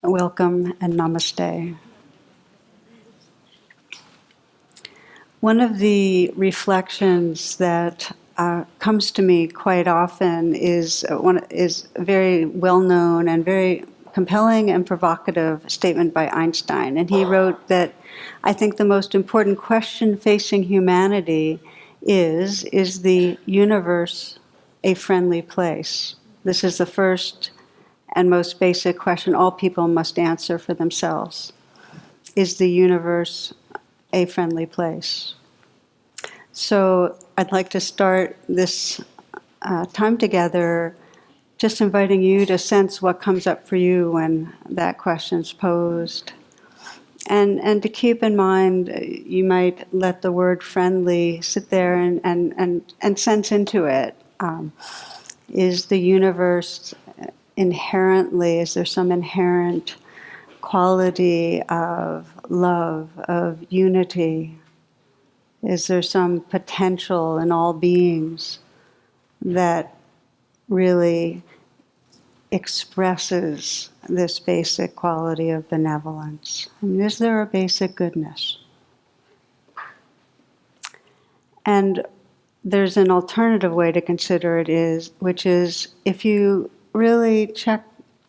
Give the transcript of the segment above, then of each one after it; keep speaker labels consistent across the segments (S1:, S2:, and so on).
S1: Welcome and namaste. One of the reflections that comes to me quite often is a very well-known and very compelling and provocative statement by Einstein. And he wrote that, I think the most important question facing humanity is the universe a friendly place? This is the first and most basic question all people must answer for themselves. Is the universe a friendly place? So I'd like to start this time together just inviting you to sense what comes up for you when that question's posed. And to keep in mind, you might let the word friendly sit there and sense into it. Is the universe inherently, is there some inherent quality of love, of unity? Is there some potential in all beings that really expresses this basic quality of benevolence? I mean, is there a basic goodness? And there's an alternative way to consider it, which is if you really check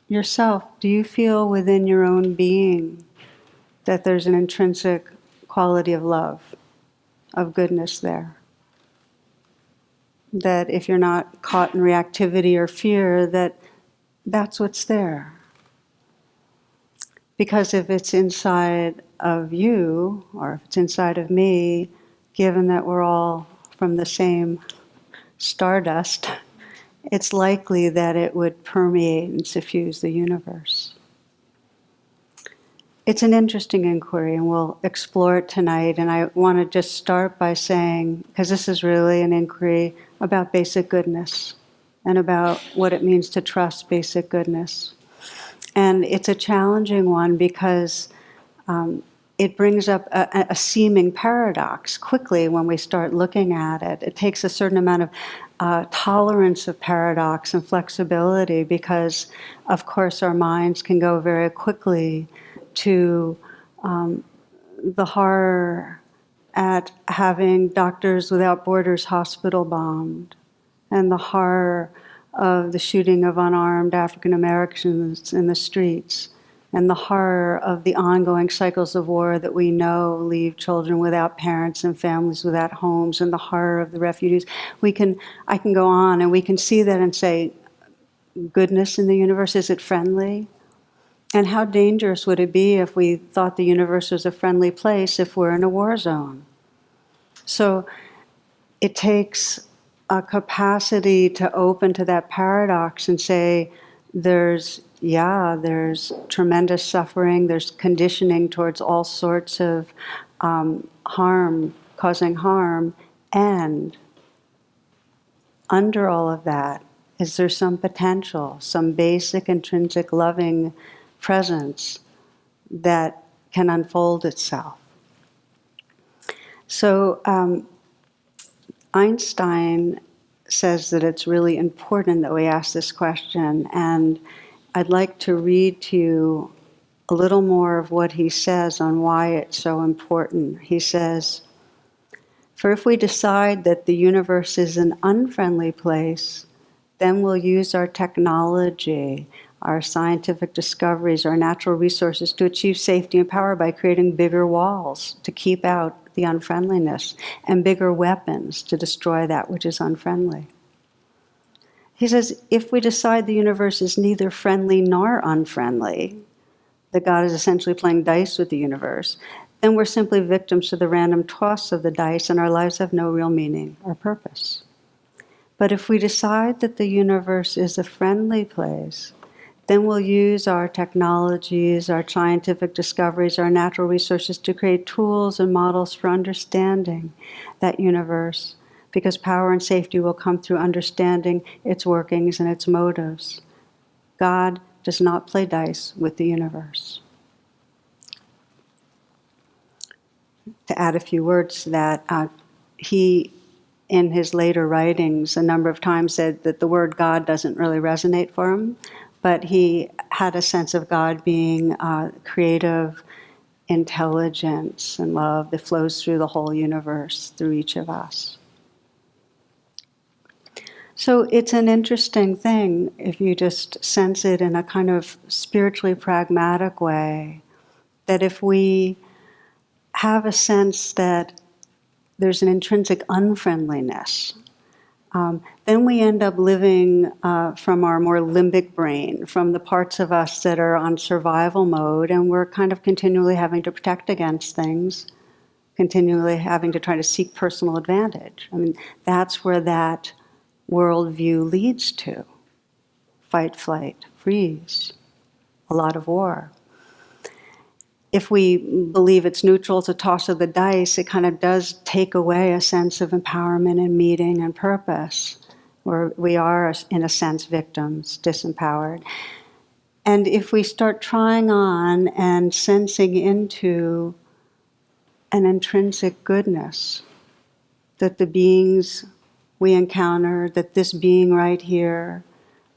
S1: yourself, do you feel within your own being that there's an intrinsic quality of love, of goodness there? That if you're not caught in reactivity or fear, that's what's there. Because if it's inside of you, or if it's inside of me, given that we're all from the same stardust, it's likely that it would permeate and suffuse the universe. It's an interesting inquiry, and we'll explore it tonight. And I want to just start by saying, because this is really an inquiry about basic goodness and about what it means to trust basic goodness. And it's a challenging one because it brings up a seeming paradox quickly when we start looking at it. It takes a certain amount of tolerance of paradox and flexibility because, of course, our minds can go very quickly to the horror at having Doctors Without Borders hospital bombed, and the horror of the shooting of unarmed African Americans in the streets, and the horror of the ongoing cycles of war that we know leave children without parents and families without homes, and the horror of the refugees. I can go on, and we can see that and say, goodness in the universe, is it friendly? And how dangerous would it be if we thought the universe was a friendly place if we're in a war zone? So it takes a capacity to open to that paradox and say, there's tremendous suffering, there's conditioning towards all sorts of harm, causing harm, and under all of that, is there some potential, some basic intrinsic loving presence that can unfold itself? So Einstein says that it's really important that we ask this question, and I'd like to read to you a little more of what he says on why it's so important. He says, "For if we decide that the universe is an unfriendly place, then we'll use our technology, our scientific discoveries, our natural resources to achieve safety and power by creating bigger walls to keep out the unfriendliness and bigger weapons to destroy that which is unfriendly." He says, if we decide the universe is neither friendly nor unfriendly, that God is essentially playing dice with the universe, then we're simply victims to the random toss of the dice and our lives have no real meaning or purpose. But if we decide that the universe is a friendly place, then we'll use our technologies, our scientific discoveries, our natural resources to create tools and models for understanding that universe, because power and safety will come through understanding its workings and its motives. God does not play dice with the universe. To add a few words to that, he, in his later writings, a number of times said that the word God doesn't really resonate for him, but he had a sense of God being creative intelligence and love that flows through the whole universe, through each of us. So it's an interesting thing if you just sense it in a kind of spiritually pragmatic way, that if we have a sense that there's an intrinsic unfriendliness, then we end up living from our more limbic brain, from the parts of us that are on survival mode, and we're kind of continually having to protect against things, continually having to try to seek personal advantage. I mean, that's where that worldview leads to. Fight, flight, freeze, a lot of war. If we believe it's neutral, it's a toss of the dice, it kind of does take away a sense of empowerment and meaning and purpose, where we are, in a sense, victims, disempowered. And if we start trying on and sensing into an intrinsic goodness, that the beings we encounter, that this being right here,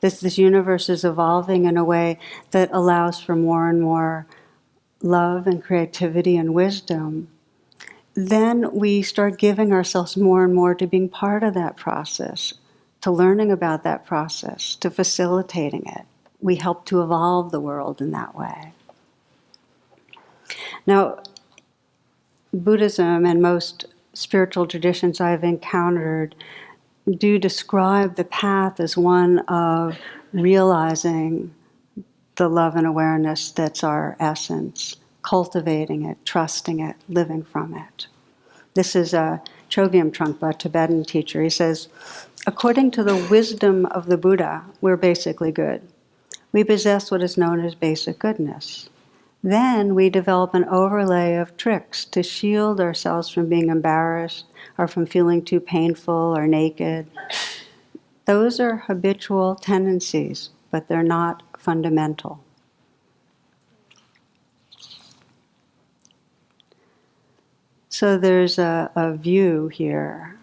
S1: this universe is evolving in a way that allows for more and more love and creativity and wisdom, then we start giving ourselves more and more to being part of that process, to learning about that process, to facilitating it. We help to evolve the world in that way. Now, Buddhism and most spiritual traditions I've encountered do describe the path as one of realizing the love and awareness that's our essence, cultivating it, trusting it, living from it. This is Chogyam Trungpa, a Tibetan teacher. He says, according to the wisdom of the Buddha, we're basically good. We possess what is known as basic goodness. Then we develop an overlay of tricks to shield ourselves from being embarrassed or from feeling too painful or naked. Those are habitual tendencies, but they're not fundamental. So there's a view here.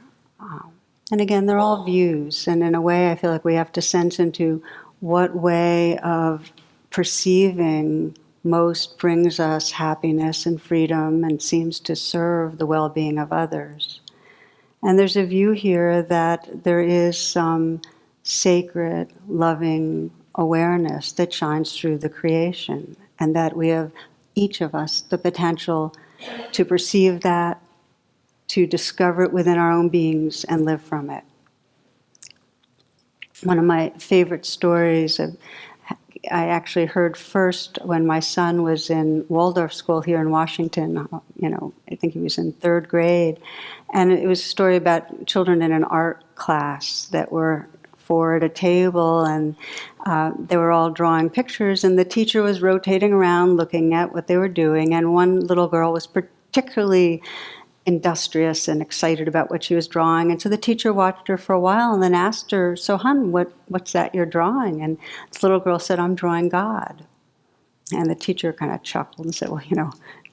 S1: And again, they're all views. And in a way, I feel like we have to sense into what way of perceiving most brings us happiness and freedom and seems to serve the well-being of others. And there's a view here that there is some sacred, loving awareness that shines through the creation, and that we have, each of us, the potential to perceive that, to discover it within our own beings and live from it. One of my favorite stories I actually heard first when my son was in Waldorf school here in Washington. I think he was in 3rd grade. And it was a story about children in an art class that were 4 at a table, and they were all drawing pictures, and the teacher was rotating around looking at what they were doing, and one little girl was particularly industrious and excited about what she was drawing. And so the teacher watched her for a while and then asked her, so hon, what's that you're drawing? And this little girl said, I'm drawing God. And the teacher kind of chuckled and said, well,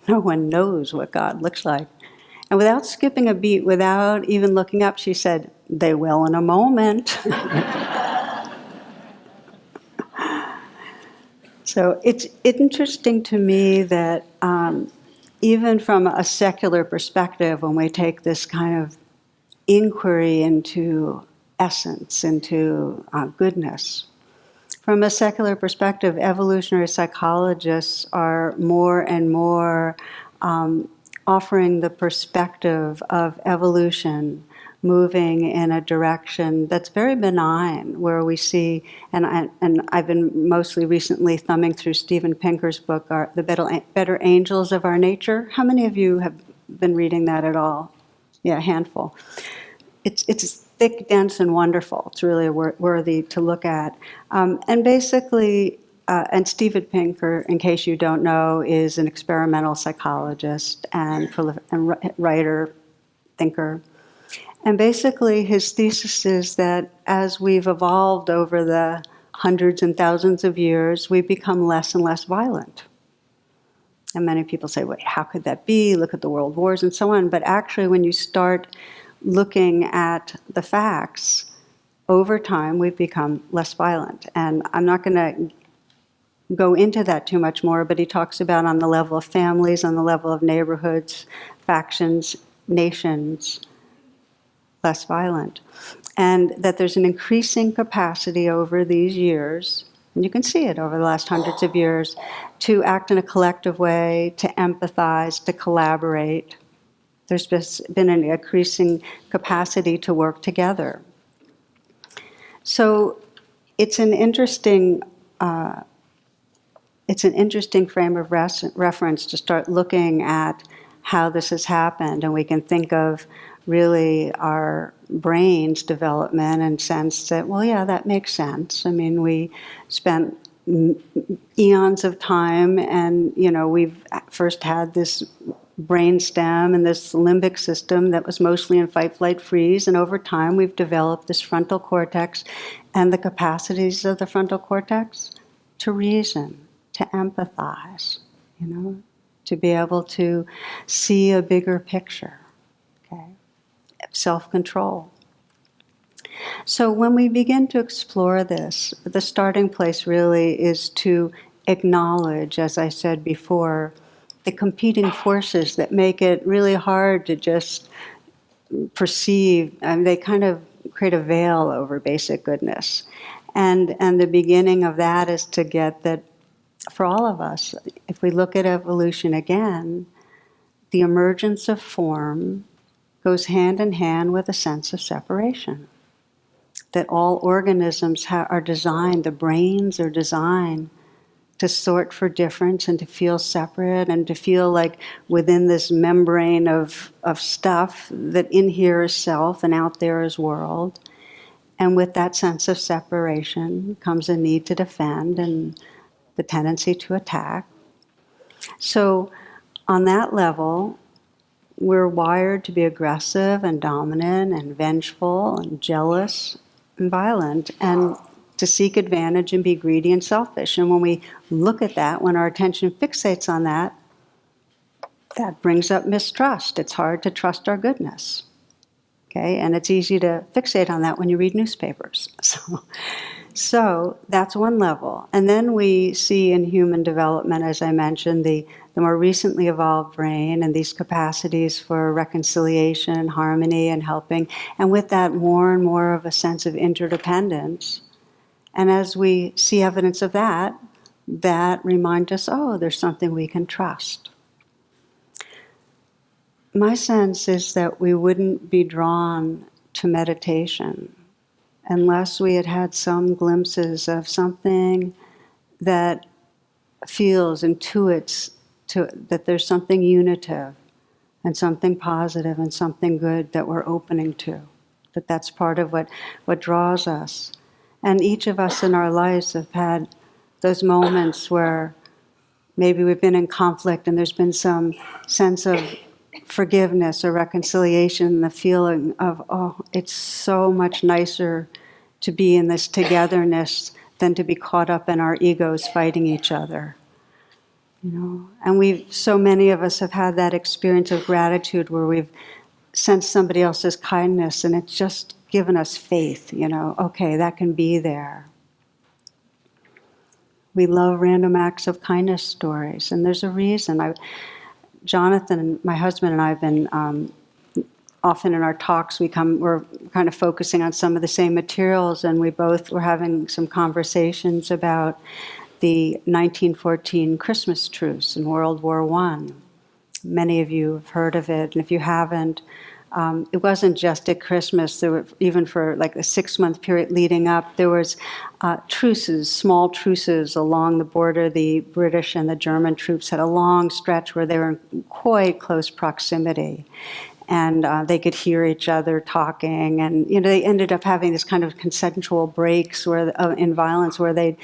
S1: no one knows what God looks like. And without skipping a beat, without even looking up, she said, they will in a moment. So it's interesting to me that even from a secular perspective, when we take this kind of inquiry into essence, into goodness, from a secular perspective, evolutionary psychologists are more and more offering the perspective of evolution moving in a direction that's very benign, where we see, and I've been mostly recently thumbing through Steven Pinker's book, The Better Angels of Our Nature. How many of you have been reading that at all? Yeah, a handful. It's thick, dense, and wonderful. It's really worthy to look at. And basically, and Steven Pinker, in case you don't know, is an experimental psychologist and writer, thinker. And basically, his thesis is that as we've evolved over the hundreds and thousands of years, we've become less and less violent. And many people say, wait, how could that be? Look at the world wars and so on. But actually, when you start looking at the facts, over time, we've become less violent. And I'm not going to go into that too much more, but he talks about on the level of families, on the level of neighborhoods, factions, nations, less violent. And that there's an increasing capacity over these years, and you can see it over the last hundreds of years, to act in a collective way, to empathize, to collaborate. There's been an increasing capacity to work together. So it's an interesting frame of reference to start looking at how this has happened, and we can think of really our brain's development and sense that, well, yeah, that makes sense. I mean, we spent eons of time, and we've first had this brain stem and this limbic system that was mostly in fight, flight, freeze, and over time we've developed this frontal cortex and the capacities of the frontal cortex to reason, to empathize, to be able to see a bigger picture, okay? Self-control. So when we begin to explore this, the starting place really is to acknowledge, as I said before, the competing forces that make it really hard to just perceive, and they kind of create a veil over basic goodness. And the beginning of that is to get that for all of us, if we look at evolution again, the emergence of form goes hand in hand with a sense of separation. That all organisms are designed, the brains are designed to sort for difference and to feel separate and to feel like within this membrane of stuff that in here is self and out there is world. And with that sense of separation comes a need to defend and the tendency to attack. So on that level, we're wired to be aggressive and dominant and vengeful and jealous and violent and to seek advantage and be greedy and selfish. And when we look at that, when our attention fixates on that, that brings up mistrust. It's hard to trust our goodness. Okay? And it's easy to fixate on that when you read newspapers. So that's one level. And then we see in human development, as I mentioned, the more recently evolved brain and these capacities for reconciliation, harmony, and helping. And with that, more and more of a sense of interdependence. And as we see evidence of that, that reminds us, oh, there's something we can trust. My sense is that we wouldn't be drawn to meditation unless we had had some glimpses of something that feels, intuits, that there's something unitive and something positive and something good that we're opening to, that's part of what draws us. And each of us in our lives have had those moments where maybe we've been in conflict and there's been some sense of forgiveness or reconciliation and the feeling of, oh, it's so much nicer to be in this togetherness than to be caught up in our egos fighting each other. And so many of us have had that experience of gratitude where we've sensed somebody else's kindness and it's just given us faith, okay, that can be there. We love random acts of kindness stories, and there's a reason. Jonathan, my husband, and I have been often in our talks. We're kind of focusing on some of the same materials, and we both were having some conversations about the 1914 Christmas truce in World War I. Many of you have heard of it, and if you haven't, it wasn't just at Christmas. There were, even for like a 6-month period leading up, there was truces, small truces along the border. The British and the German troops had a long stretch where they were in quite close proximity. And they could hear each other talking, and they ended up having this kind of consensual breaks where in violence, where they'd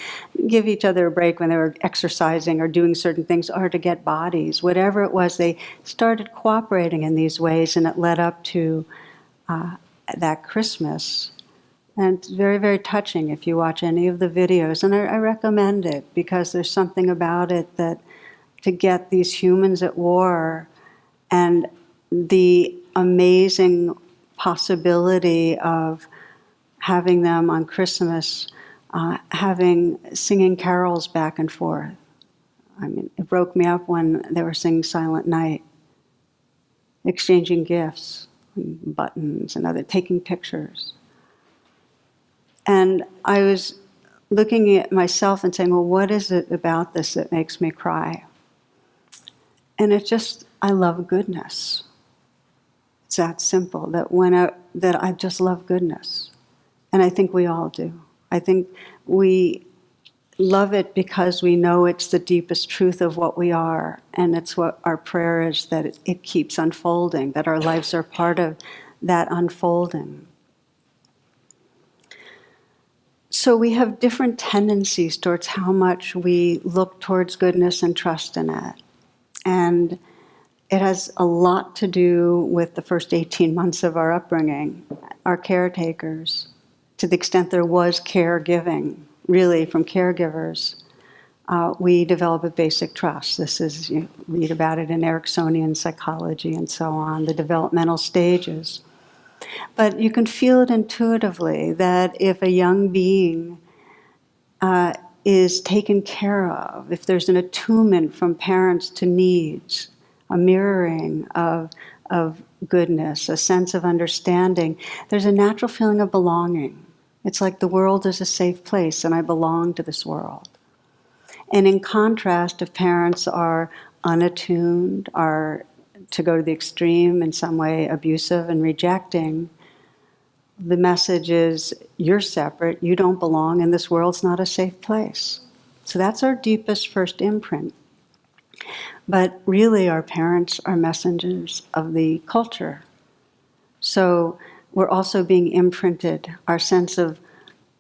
S1: give each other a break when they were exercising or doing certain things, or to get bodies, whatever it was. They started cooperating in these ways, and it led up to that Christmas. And it's very, very touching if you watch any of the videos, and I recommend it because there's something about it that to get these humans at war and the amazing possibility of having them on Christmas, singing carols back and forth. I mean, it broke me up when they were singing Silent Night, exchanging gifts, and buttons and taking pictures. And I was looking at myself and saying, well, what is it about this that makes me cry? And it's just, I love goodness. It's that simple, that I just love goodness. And I think we all do. I think we love it because we know it's the deepest truth of what we are, and it's what our prayer is, that it keeps unfolding, that our lives are part of that unfolding. So we have different tendencies towards how much we look towards goodness and trust in it. And it has a lot to do with the first 18 months of our upbringing, our caretakers, to the extent there was caregiving, really, from caregivers. We develop a basic trust. This is, you read about it in Ericksonian psychology and so on, the developmental stages. But you can feel it intuitively that if a young being is taken care of, if there's an attunement from parents to needs, a mirroring of goodness, a sense of understanding, there's a natural feeling of belonging. It's like the world is a safe place and I belong to this world. And in contrast, if parents are unattuned, are, to go to the extreme, in some way abusive and rejecting, the message is, you're separate, you don't belong, and this world's not a safe place. So that's our deepest first imprint. But really, our parents are messengers of the culture. So we're also being imprinted. Our sense of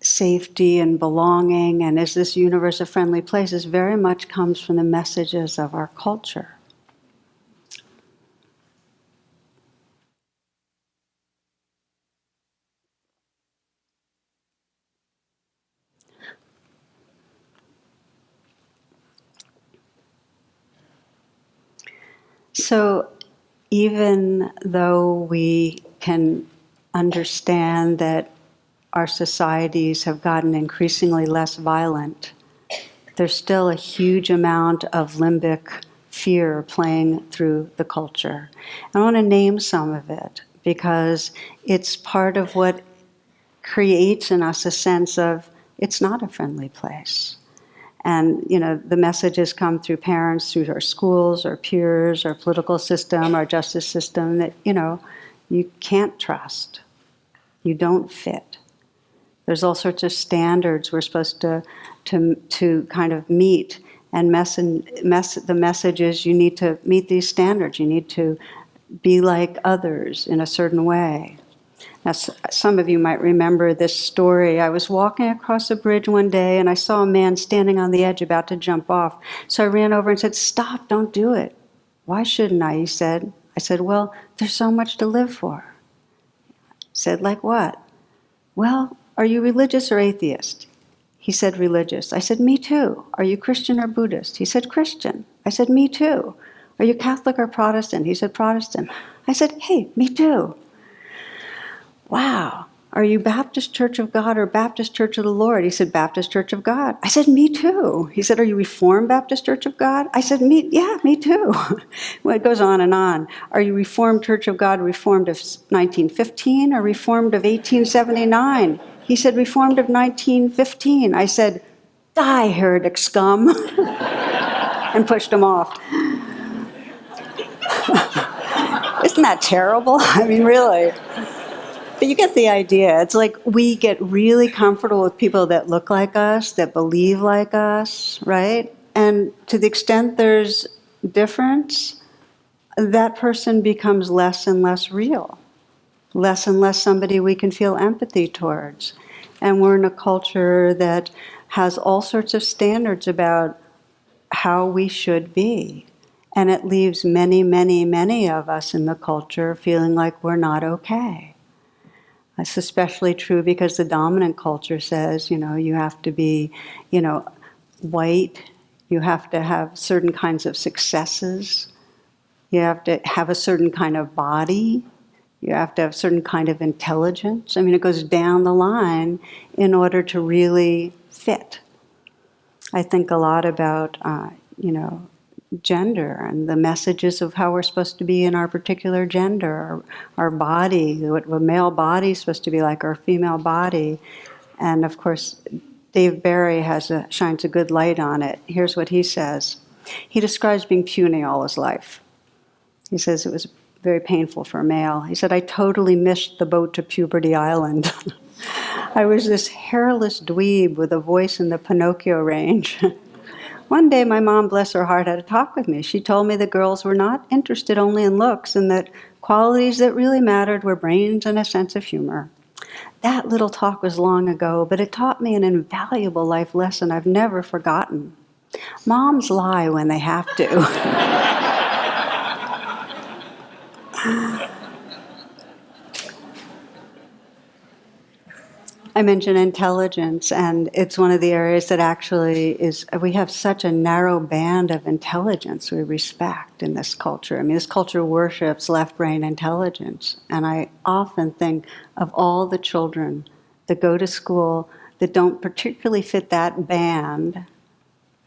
S1: safety and belonging, and is this universe a friendly place, is very much comes from the messages of our culture. So even though we can understand that our societies have gotten increasingly less violent, there's still a huge amount of limbic fear playing through the culture. I want to name some of it because it's part of what creates in us a sense of it's not a friendly place. And, the messages come through parents, through our schools, our peers, our political system, our justice system, that, you can't trust. You don't fit. There's all sorts of standards we're supposed to kind of meet. And the message is you need to meet these standards. You need to be like others in a certain way. Now, some of you might remember this story. I was walking across a bridge one day and I saw a man standing on the edge about to jump off. So I ran over and said, "Stop, don't do it." "Why shouldn't I?" he said. I said, "Well, there's so much to live for." He said, "Like what?" "Well, are you religious or atheist?" He said, "Religious." I said, "Me too." "Are you Christian or Buddhist?" He said, "Christian." I said, "Me too." "Are you Catholic or Protestant?" He said, "Protestant." I said, "Hey, me too." "Wow, are you Baptist Church of God or Baptist Church of the Lord?" He said, "Baptist Church of God." I said, "Me too." He said, "Are you Reformed Baptist Church of God?" I said, "Yeah, me too." Well, it goes on and on. "Are you Reformed Church of God, Reformed of 1915 or Reformed of 1879? He said, "Reformed of 1915. I said, "Die, heretic scum," and pushed him off. Isn't that terrible? I mean, really. But you get the idea. It's like we get really comfortable with people that look like us, that believe like us, right? And to the extent there's difference, that person becomes less and less real, less and less somebody we can feel empathy towards. And we're in a culture that has all sorts of standards about how we should be. And it leaves many, many, many of us in the culture feeling like we're not okay. It's especially true because the dominant culture says, you have to be, white, you have to have certain kinds of successes, you have to have a certain kind of body, You have to have a certain kind of intelligence. I mean, it goes down the line in order to really fit. I think a lot about, gender and the messages of how we're supposed to be in our particular gender, our body, what a male body is supposed to be like, our female body. And of course, Dave Barry shines a good light on it. Here's what he says. He describes being puny all his life. He says it was very painful for a male. He said, I totally missed the boat to Puberty Island. I was this hairless dweeb with a voice in the Pinocchio range. One day, my mom, bless her heart, had a talk with me. She told me that girls were not interested only in looks and that qualities that really mattered were brains and a sense of humor. That little talk was long ago, but it taught me an invaluable life lesson I've never forgotten. Moms lie when they have to. I mentioned intelligence, and it's one of the areas that actually is, we have such a narrow band of intelligence we respect in this culture. I mean, this culture worships left brain intelligence, and I often think of all the children that go to school that don't particularly fit that band,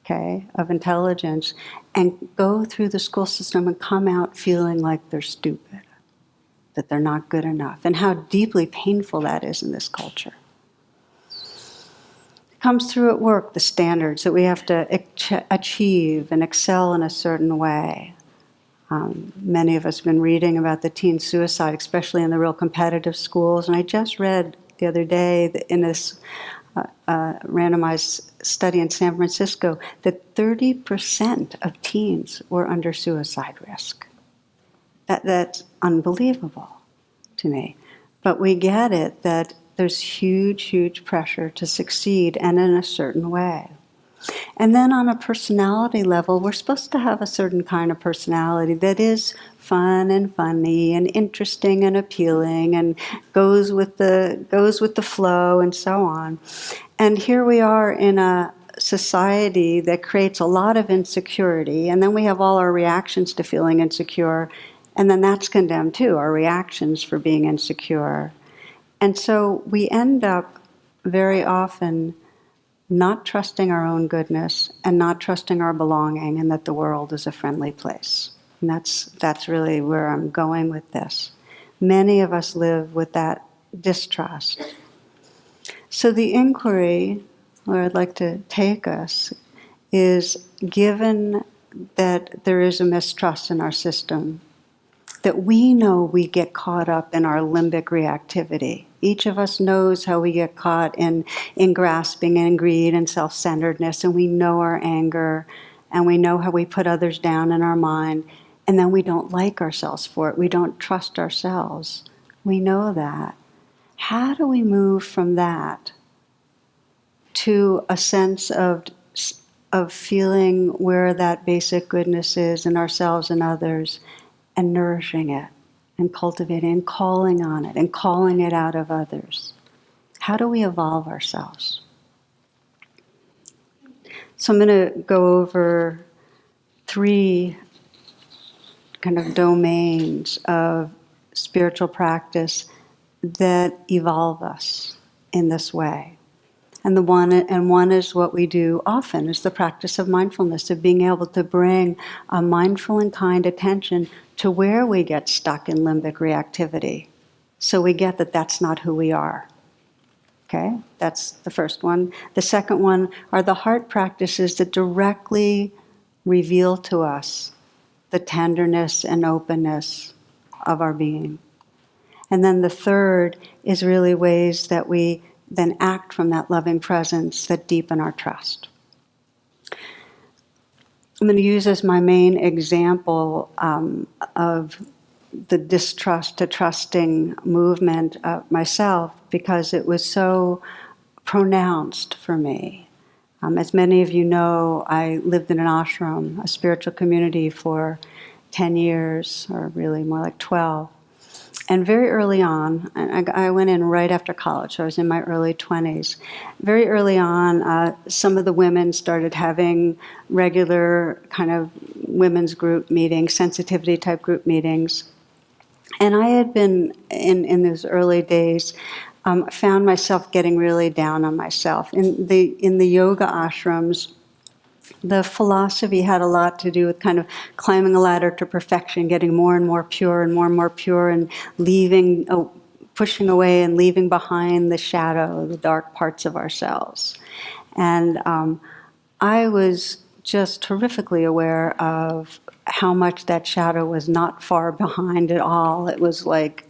S1: okay, of intelligence, and go through the school system and come out feeling like they're stupid, that they're not good enough, and how deeply painful that is in this culture. Comes through at work, the standards that we have to achieve and excel in a certain way. Many of us have been reading about the teen suicide, especially in the real competitive schools. And I just read the other day that in this randomized study in San Francisco that 30% of teens were under suicide risk. That's unbelievable to me. But we get it that there's huge, huge pressure to succeed, and in a certain way. And then on a personality level, we're supposed to have a certain kind of personality that is fun and funny and interesting and appealing and goes with the flow and so on. And here we are in a society that creates a lot of insecurity, and then we have all our reactions to feeling insecure, and then that's condemned too, our reactions for being insecure. And so we end up very often not trusting our own goodness and not trusting our belonging and that the world is a friendly place. And that's really where I'm going with this. Many of us live with that distrust. So the inquiry, where I'd like to take us, is given that there is a mistrust in our system, that we know we get caught up in our limbic reactivity. Each of us knows how we get caught in grasping and greed and self-centeredness, and we know our anger, and we know how we put others down in our mind, and then we don't like ourselves for it. We don't trust ourselves. We know that. How do we move from that to a sense of feeling where that basic goodness is in ourselves and others, and nourishing it, and cultivating, and calling on it, and calling it out of others? How do we evolve ourselves? So I'm going to go over 3 kind of domains of spiritual practice that evolve us in this way. And one is what we do often, is the practice of mindfulness, of being able to bring a mindful and kind attention to where we get stuck in limbic reactivity. So we get that that's not who we are. Okay? That's the first one. The second one are the heart practices that directly reveal to us the tenderness and openness of our being. And then the third is really ways that we then act from that loving presence that deepen our trust. I'm going to use as my main example of the distrust to trusting movement myself, because it was so pronounced for me. As many of you know, I lived in an ashram, a spiritual community, for 10 years, or really more like 12. And very early on, I went in right after college, so I was in my early 20s. Very early on, some of the women started having regular kind of women's group meetings, sensitivity type group meetings. And I had been, in those early days, found myself getting really down on myself. In the yoga ashrams, the philosophy had a lot to do with kind of climbing a ladder to perfection, getting more and more pure and more pure, and leaving, pushing away and leaving behind the shadow, the dark parts of ourselves. And I was just terrifically aware of how much that shadow was not far behind at all. It was like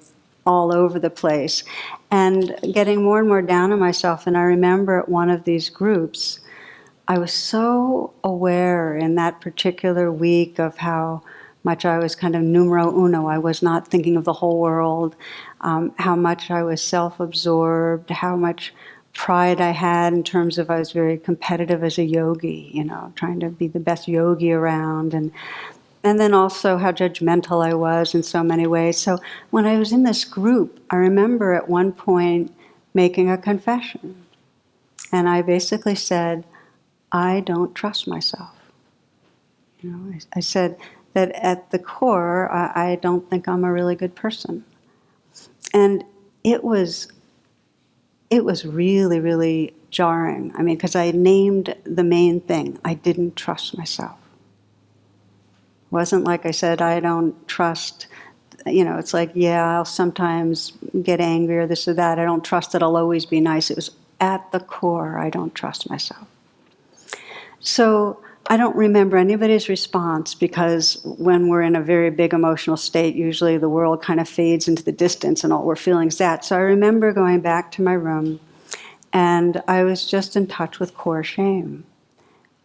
S1: all over the place. And getting more and more down on myself. And I remember at one of these groups, I was so aware in that particular week of how much I was kind of numero uno. I was not thinking of the whole world, how much I was self-absorbed, how much pride I had in terms of I was very competitive as a yogi, trying to be the best yogi around, and then also how judgmental I was in so many ways. So when I was in this group, I remember at one point making a confession. And I basically said, I don't trust myself. I said that at the core, I don't think I'm a really good person. And it was really, really jarring. I mean, because I named the main thing. I didn't trust myself. It wasn't like I said, I don't trust, it's like, yeah, I'll sometimes get angry or this or that. I don't trust that I'll always be nice. It was at the core, I don't trust myself. So I don't remember anybody's response, because when we're in a very big emotional state, usually the world kind of fades into the distance and all we're feeling is that. So I remember going back to my room, and I was just in touch with core shame.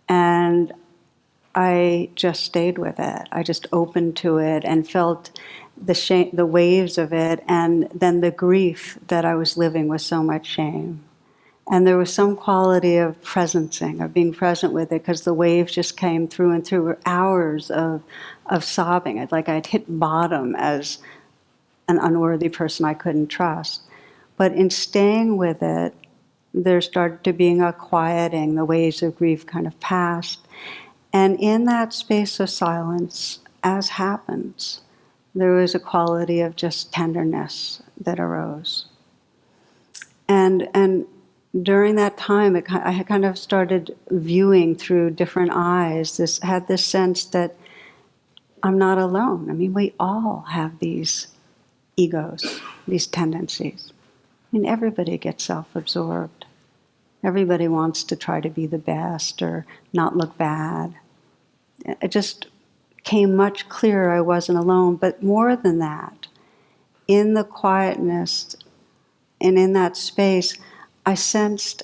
S1: And I just stayed with it. I just opened to it and felt the shame, the waves of it, and then the grief that I was living with so much shame. And there was some quality of presencing, of being present with it, because the waves just came through and through. Hours of sobbing. It's like I'd hit bottom as an unworthy person I couldn't trust. But in staying with it, there started to being a quieting. The waves of grief kind of passed. And in that space of silence, as happens, there was a quality of just tenderness that arose. And during that time, I had kind of started viewing through different eyes. Had this sense that I'm not alone. I mean, we all have these egos, these tendencies. I mean, everybody gets self-absorbed. Everybody wants to try to be the best or not look bad. It just came much clearer I wasn't alone. But more than that, in the quietness and in that space, I sensed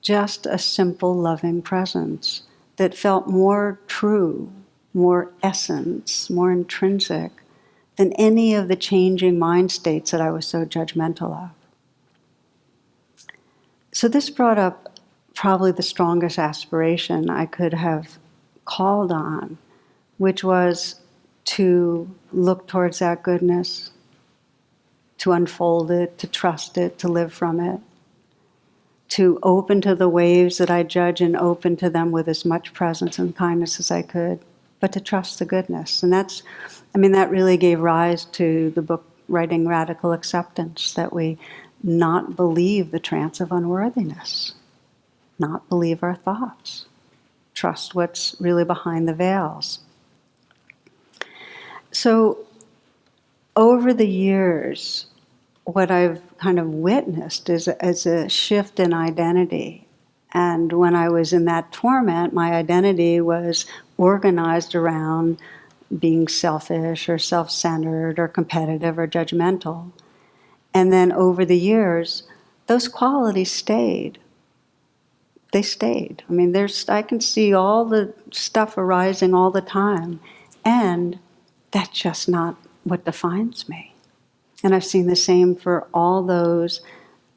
S1: just a simple, loving presence that felt more true, more essence, more intrinsic than any of the changing mind states that I was so judgmental of. So this brought up probably the strongest aspiration I could have called on, which was to look towards that goodness, to unfold it, to trust it, to live from it, to open to the waves that I judge and open to them with as much presence and kindness as I could, but to trust the goodness. And that really gave rise to the book Writing Radical Acceptance, that we not believe the trance of unworthiness, not believe our thoughts, trust what's really behind the veils. So over the years, what I've kind of witnessed is a shift in identity. And when I was in that torment, my identity was organized around being selfish or self-centered or competitive or judgmental. And then over the years, those qualities stayed. They stayed. I mean, I can see all the stuff arising all the time, and that's just not what defines me. And I've seen the same for all those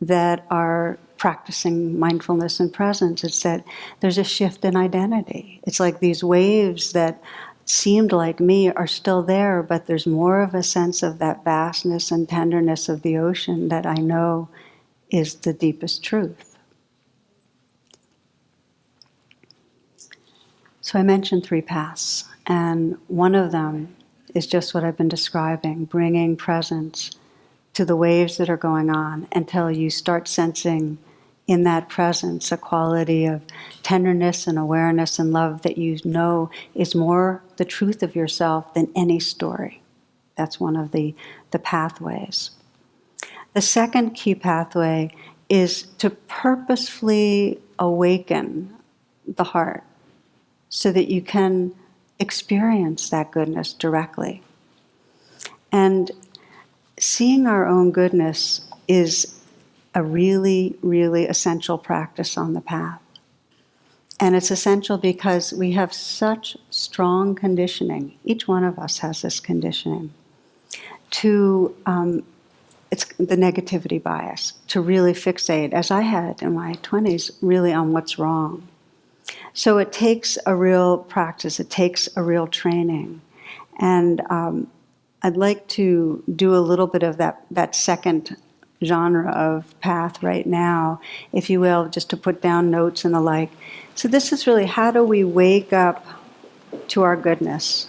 S1: that are practicing mindfulness and presence. It's that there's a shift in identity. It's like these waves that seemed like me are still there, but there's more of a sense of that vastness and tenderness of the ocean that I know is the deepest truth. So I mentioned 3 paths, and one of them is just what I've been describing, bringing presence to the waves that are going on until you start sensing in that presence a quality of tenderness and awareness and love that you know is more the truth of yourself than any story. That's one of the pathways. The second key pathway is to purposefully awaken the heart so that you can experience that goodness directly. And seeing our own goodness is a really, really essential practice on the path. And it's essential because we have such strong conditioning. Each one of us has this conditioning to, it's the negativity bias, to really fixate, as I had in my 20s, really on what's wrong. So it takes a real practice, it takes a real training. And I'd like to do a little bit of that second genre of path right now, if you will, just to put down notes and the like. So this is really, how do we wake up to our goodness?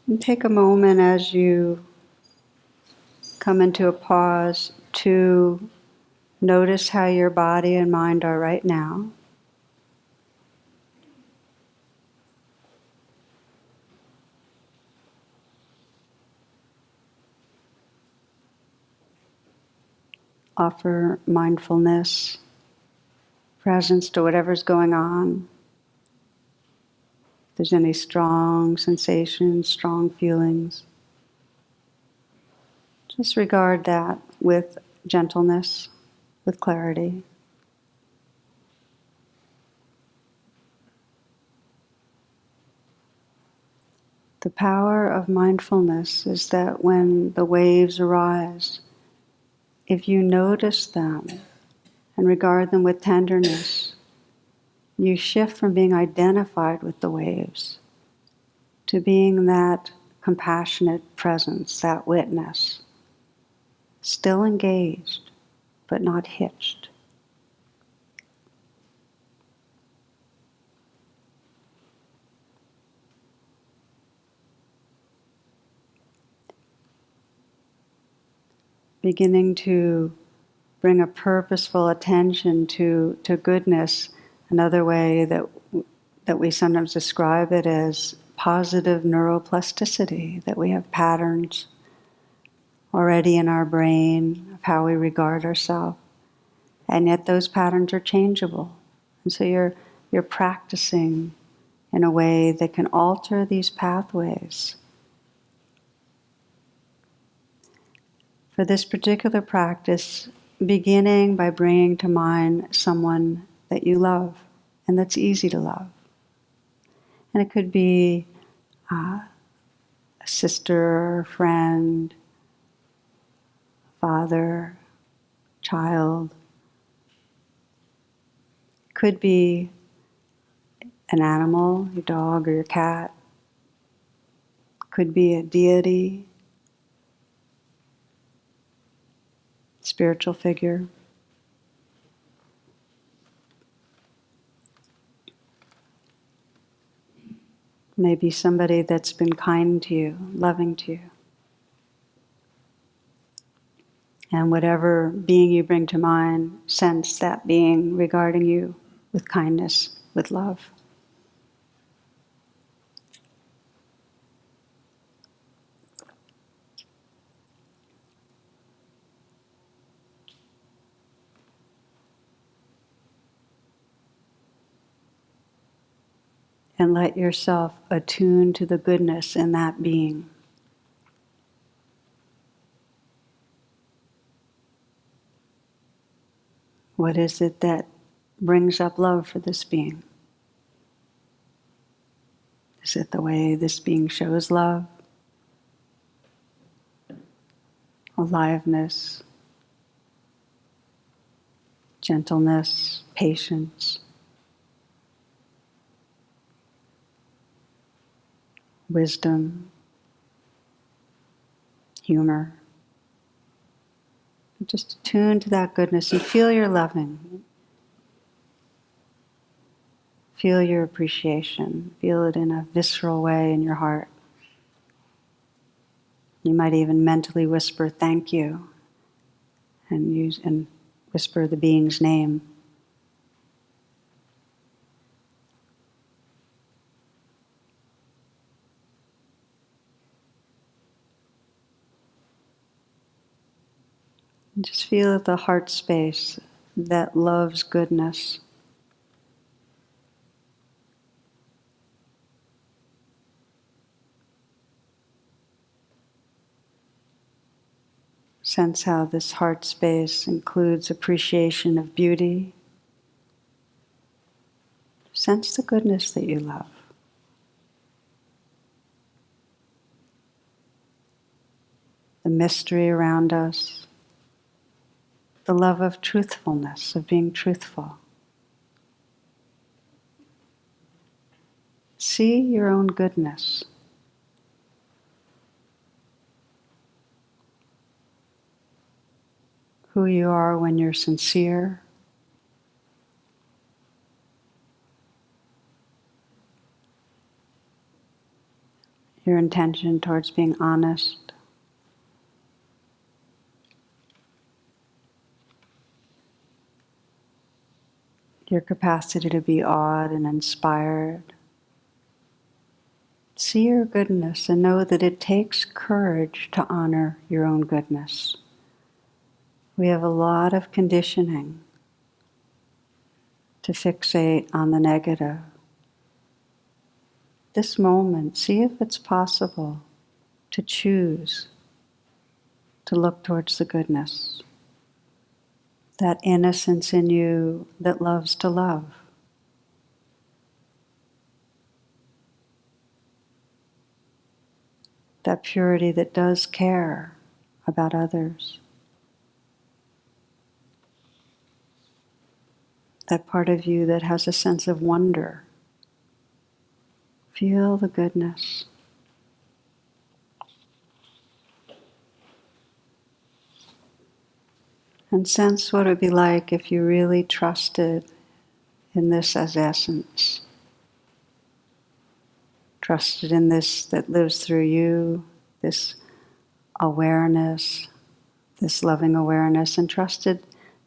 S1: And take a moment as you come into a pause to notice how your body and mind are right now. Offer mindfulness, presence to whatever's going on. If there's any strong sensations, strong feelings, just regard that with gentleness, with clarity. The power of mindfulness is that when the waves arise, if you notice them and regard them with tenderness, you shift from being identified with the waves to being that compassionate presence, that witness, still engaged, but not hitched. Beginning to bring a purposeful attention to goodness. Another way that we sometimes describe it as positive neuroplasticity, that we have patterns already in our brain of how we regard ourselves, and yet those patterns are changeable. And so you're practicing in a way that can alter these pathways. For this particular practice, beginning by bringing to mind someone that you love and that's easy to love. And it could be a sister, friend, father, child. It could be an animal, your dog or your cat. It could be a deity, spiritual figure. Maybe somebody that's been kind to you, loving to you. And whatever being you bring to mind, sense that being regarding you with kindness, with love. And let yourself attune to the goodness in that being. What is it that brings up love for this being? Is it the way this being shows love? Aliveness, gentleness, patience, wisdom, humor. Just attune to that goodness and feel your loving. Feel your appreciation. Feel it in a visceral way in your heart. You might even mentally whisper "thank you" and whisper the being's name. And just feel the heart space that loves goodness. Sense how this heart space includes appreciation of beauty. Sense the goodness that you love. The mystery around us. The love of truthfulness, of being truthful. See your own goodness. Who you are when you're sincere. Your intention towards being honest. Your capacity to be awed and inspired. See your goodness and know that it takes courage to honor your own goodness. We have a lot of conditioning to fixate on the negative. This moment, see if it's possible to choose to look towards the goodness. That innocence in you that loves to love. That purity that does care about others. That part of you that has a sense of wonder. Feel the goodness. And sense what it would be like if you really trusted in this as essence. Trusted in this that lives through you, this awareness, this loving awareness, and trusted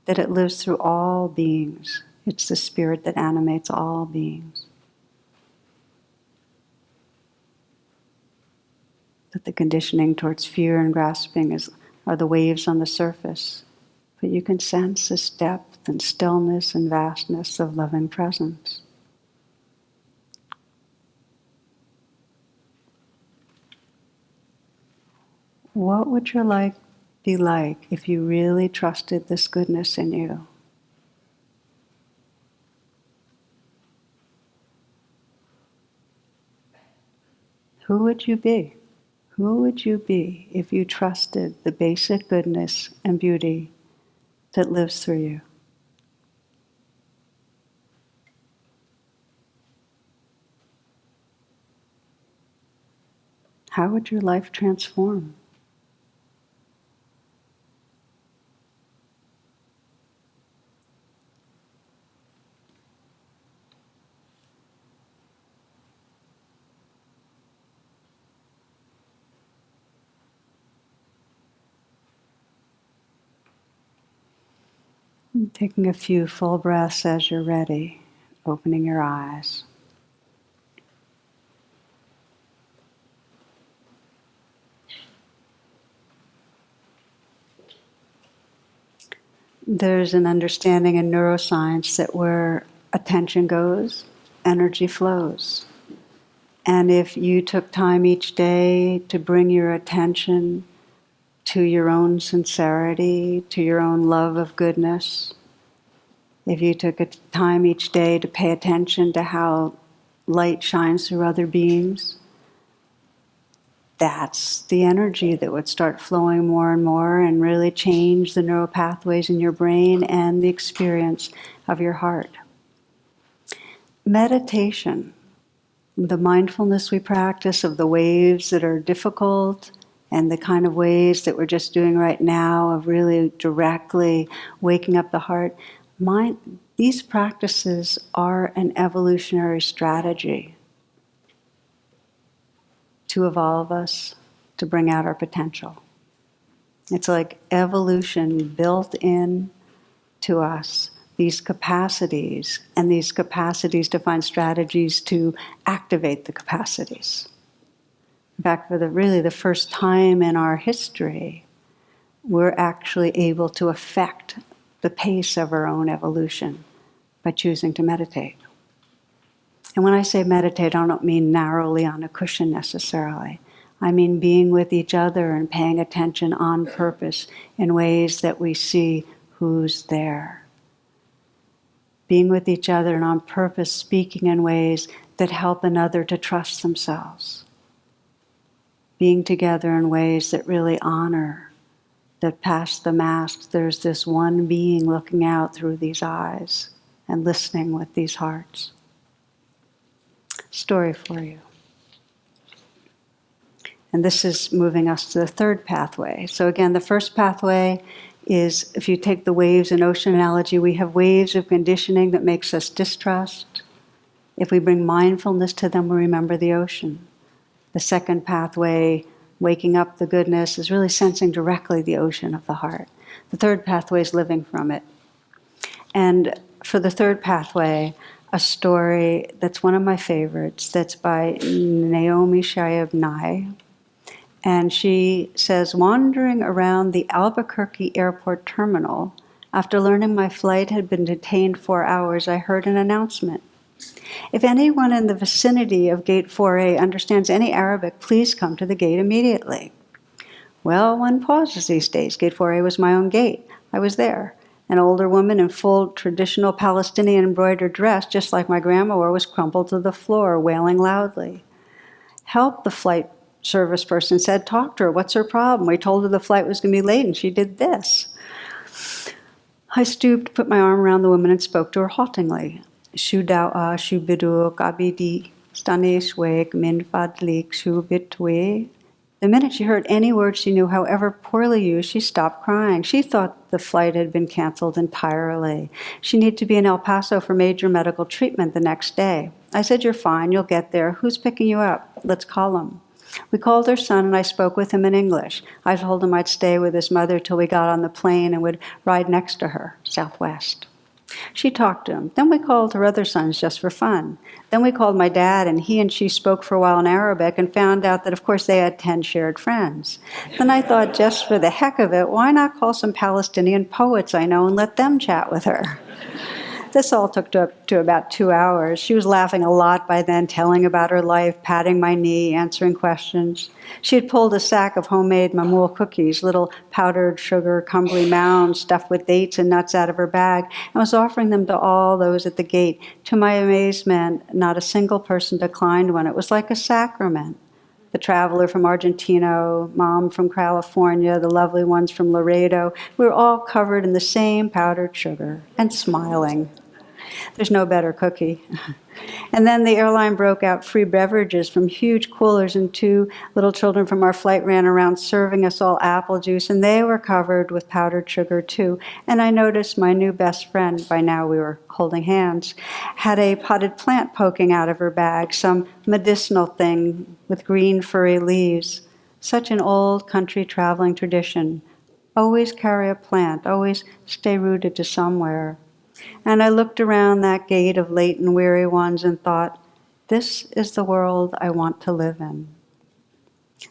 S1: that it lives through all beings. It's the spirit that animates all beings. That the conditioning towards fear and grasping are the waves on the surface. But you can sense this depth and stillness and vastness of loving presence. What would your life be like if you really trusted this goodness in you? Who would you be? Who would you be if you trusted the basic goodness and beauty that lives through you? How would your life transform? And taking a few full breaths as you're ready, opening your eyes. There's an understanding in neuroscience that where attention goes, energy flows. And if you took time each day to bring your attention to your own sincerity, to your own love of goodness, if you took a time each day to pay attention to how light shines through other beings, that's the energy that would start flowing more and more and really change the neural pathways in your brain and the experience of your heart. Meditation, the mindfulness we practice of the waves that are difficult and the kind of ways that we're just doing right now of really directly waking up the heart, these practices are an evolutionary strategy to evolve us, to bring out our potential. It's like evolution built in to us, these capacities, and these capacities to find strategies to activate the capacities. In fact, for the first time in our history, we're actually able to affect the pace of our own evolution by choosing to meditate. And when I say meditate, I don't mean narrowly on a cushion necessarily. I mean being with each other and paying attention on purpose in ways that we see who's there. Being with each other and on purpose speaking in ways that help another to trust themselves. Being together in ways that really honor, that past the mask, there's this one being looking out through these eyes and listening with these hearts. Story for you. And this is moving us to the third pathway. So again, the first pathway is, if you take the waves and ocean analogy, we have waves of conditioning that makes us distrust. If we bring mindfulness to them, we remember the ocean. The second pathway, waking up the goodness, is really sensing directly the ocean of the heart. The third pathway is living from it. And for the third pathway, a story that's one of my favorites, that's by Naomi Shayab Nye. And she says, wandering around the Albuquerque airport terminal, after learning my flight had been detained 4 hours, I heard an announcement. If anyone in the vicinity of Gate 4A understands any Arabic, please come to the gate immediately. Well, one pauses these days. Gate 4A was my own gate. I was there. An older woman in full traditional Palestinian embroidered dress, just like my grandma wore, was crumpled to the floor, wailing loudly. Help, the flight service person said. Talk to her. What's her problem? We told her the flight was going to be late, and she did this. I stooped, put my arm around the woman, and spoke to her haltingly. Shu da'a, shu biduk, abidi, stanish wek, min fadlik, shu bitwe. The minute she heard any word she knew, however poorly used, she stopped crying. She thought the flight had been canceled entirely. She needed to be in El Paso for major medical treatment the next day. I said, you're fine, you'll get there. Who's picking you up? Let's call him. We called her son, and I spoke with him in English. I told him I'd stay with his mother till we got on the plane and would ride next to her, Southwest. She talked to him. Then we called her other sons just for fun. Then we called my dad, and he and she spoke for a while in Arabic and found out that, of course, they had 10 shared friends. Then I thought, just for the heck of it, why not call some Palestinian poets I know and let them chat with her? This all took to about 2 hours. She was laughing a lot by then, telling about her life, patting my knee, answering questions. She had pulled a sack of homemade mamoul cookies, little powdered sugar, crumbly mounds stuffed with dates and nuts, out of her bag, and was offering them to all those at the gate. To my amazement, not a single person declined one. It was like a sacrament. The traveler from Argentina, Mom from California, the lovely ones from Laredo, we were all covered in the same powdered sugar and smiling. There's no better cookie. And then the airline broke out free beverages from huge coolers, and 2 little children from our flight ran around serving us all apple juice, and they were covered with powdered sugar too. And I noticed my new best friend, by now we were holding hands, had a potted plant poking out of her bag, some medicinal thing with green furry leaves. Such an old country traveling tradition. Always carry a plant, always stay rooted to somewhere. And I looked around that gate of late and weary ones and thought, this is the world I want to live in.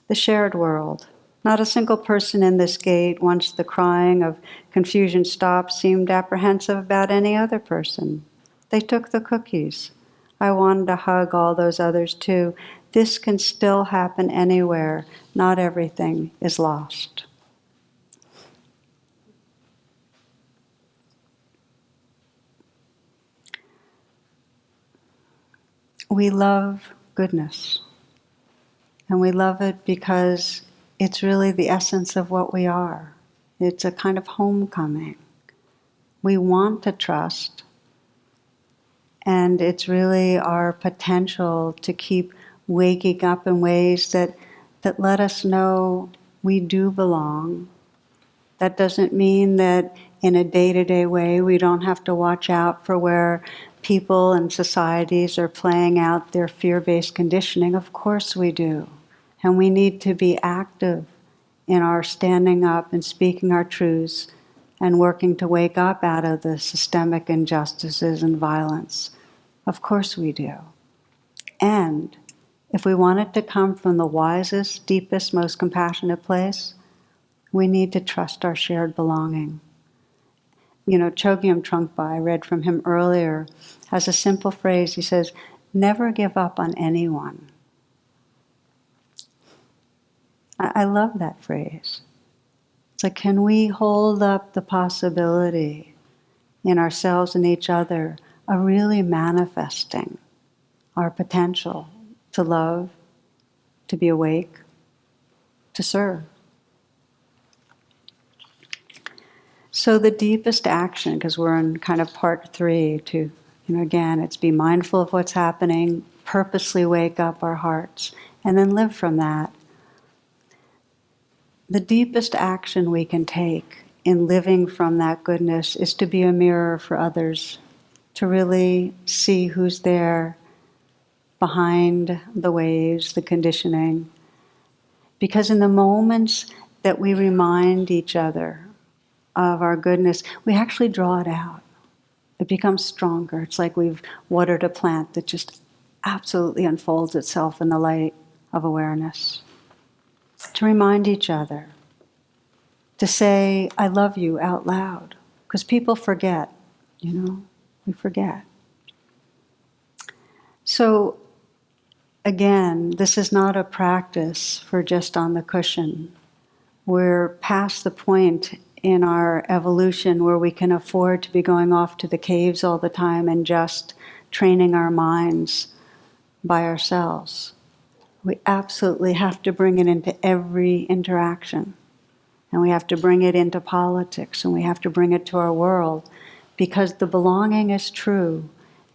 S1: The shared world. Not a single person in this gate, once the crying of confusion stopped, seemed apprehensive about any other person. They took the cookies. I wanted to hug all those others too. This can still happen anywhere. Not everything is lost. We love goodness, and we love it because it's really the essence of what we are. It's a kind of homecoming. We want to trust, and it's really our potential to keep waking up in ways that let us know We do belong. That doesn't mean that in a day-to-day way we don't have to watch out for where people and societies are playing out their fear-based conditioning. Of course we do. And we need to be active in our standing up and speaking our truths and working to wake up out of the systemic injustices and violence. Of course we do. And if we want it to come from the wisest, deepest, most compassionate place, we need to trust our shared belonging. Chogyam Trungpa, I read from him earlier, has a simple phrase. He says, never give up on anyone. I love that phrase. It's like, can we hold up the possibility in ourselves and each other of really manifesting our potential to love, to be awake, to serve? So the deepest action, because we're in kind of part 3, to, again, it's be mindful of what's happening, purposely wake up our hearts, and then live from that. The deepest action we can take in living from that goodness is to be a mirror for others, to really see who's there behind the waves, the conditioning. Because in the moments that we remind each other of our goodness, we actually draw it out. It becomes stronger. It's like we've watered a plant that just absolutely unfolds itself in the light of awareness. To remind each other, to say, I love you out loud. Because people forget, we forget. So, again, this is not a practice for just on the cushion. We're past the point in our evolution where we can afford to be going off to the caves all the time and just training our minds by ourselves. We absolutely have to bring it into every interaction. And we have to bring it into politics, and we have to bring it to our world, because the belonging is true,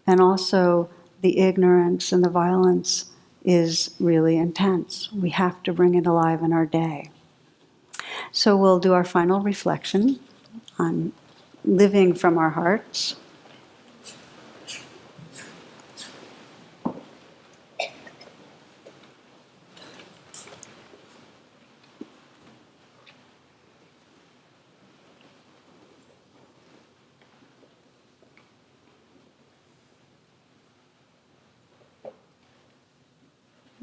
S1: and also the ignorance and the violence is really intense. We have to bring it alive in our day. So we'll do our final reflection on living from our hearts.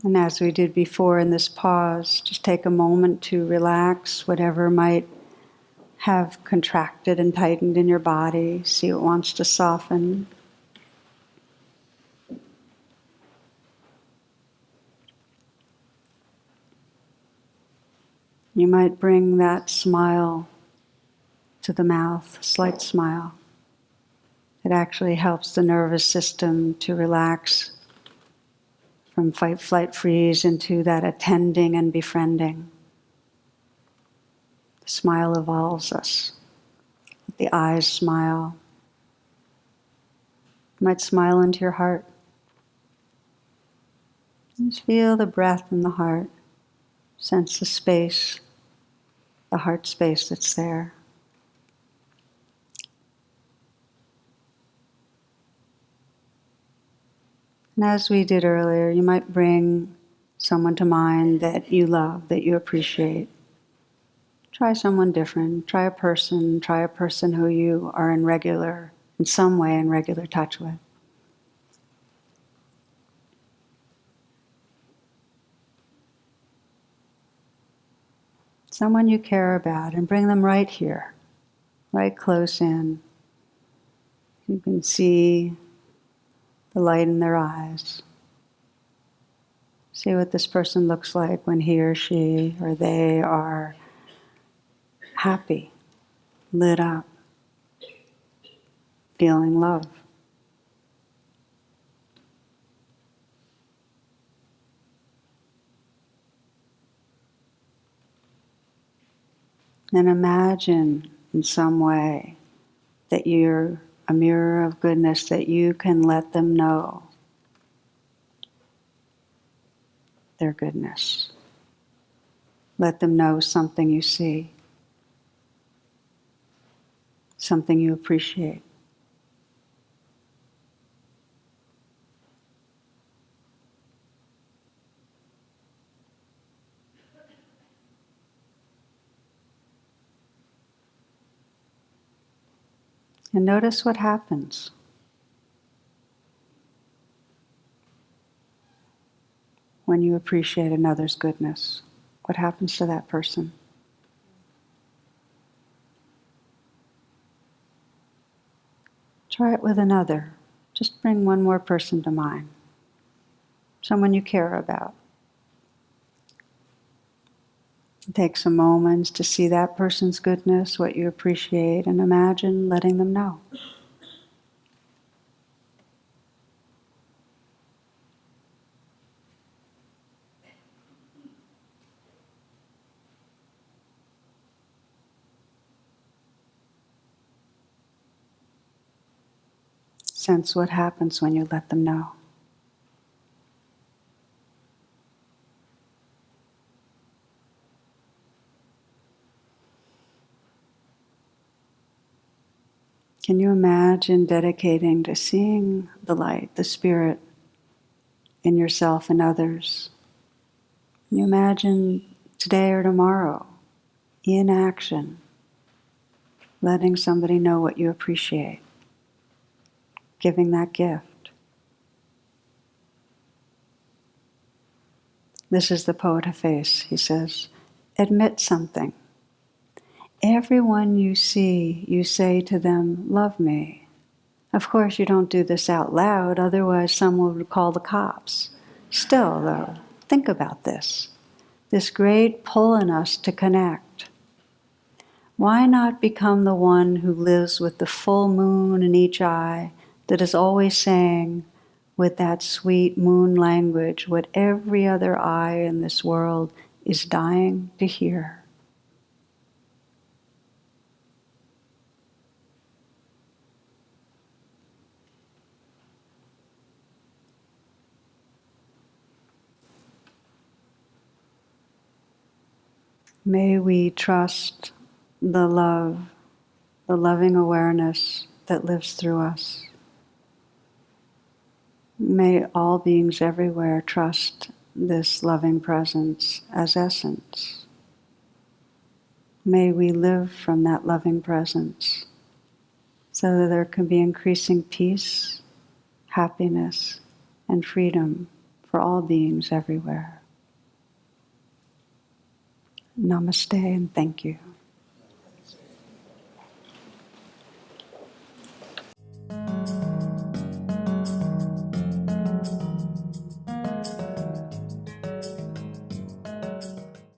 S1: And as we did before in this pause, just take a moment to relax whatever might have contracted and tightened in your body. See what wants to soften. You might bring that smile to the mouth, slight smile. It actually helps the nervous system to relax from fight, flight, freeze into that attending and befriending. The smile evolves us. The eyes smile. You might smile into your heart. Just feel the breath in the heart. Sense the space, the heart space that's there. And as we did earlier, you might bring someone to mind that you love, that you appreciate. Try someone different. Try a person who you are in some way in regular touch with. Someone you care about, and bring them right here, right close in. You can see the light in their eyes. See what this person looks like when he or she or they are happy, lit up, feeling love. And imagine in some way that you're a mirror of goodness, that you can let them know their goodness. Let them know something you see, something you appreciate. And notice what happens. When you appreciate another's goodness, what happens to that person? Try it with another. Just bring one more person to mind. Someone you care about. Take some moments to see that person's goodness, what you appreciate, and imagine letting them know. Sense what happens when you let them know. Can you imagine dedicating to seeing the light, the spirit in yourself and others? Can you imagine today or tomorrow, in action, letting somebody know what you appreciate, giving that gift? This is the poet Hafiz. He says, admit something. Everyone you see, you say to them, love me. Of course, you don't do this out loud, otherwise someone would call the cops. Still, though, think about this great pull in us to connect. Why not become the one who lives with the full moon in each eye, that is always saying, with that sweet moon language, what every other eye in this world is dying to hear? May we trust the love, the loving awareness that lives through us. May all beings everywhere trust this loving presence as essence. May we live from that loving presence so that there can be increasing peace, happiness, and freedom for all beings everywhere. Namaste and thank you.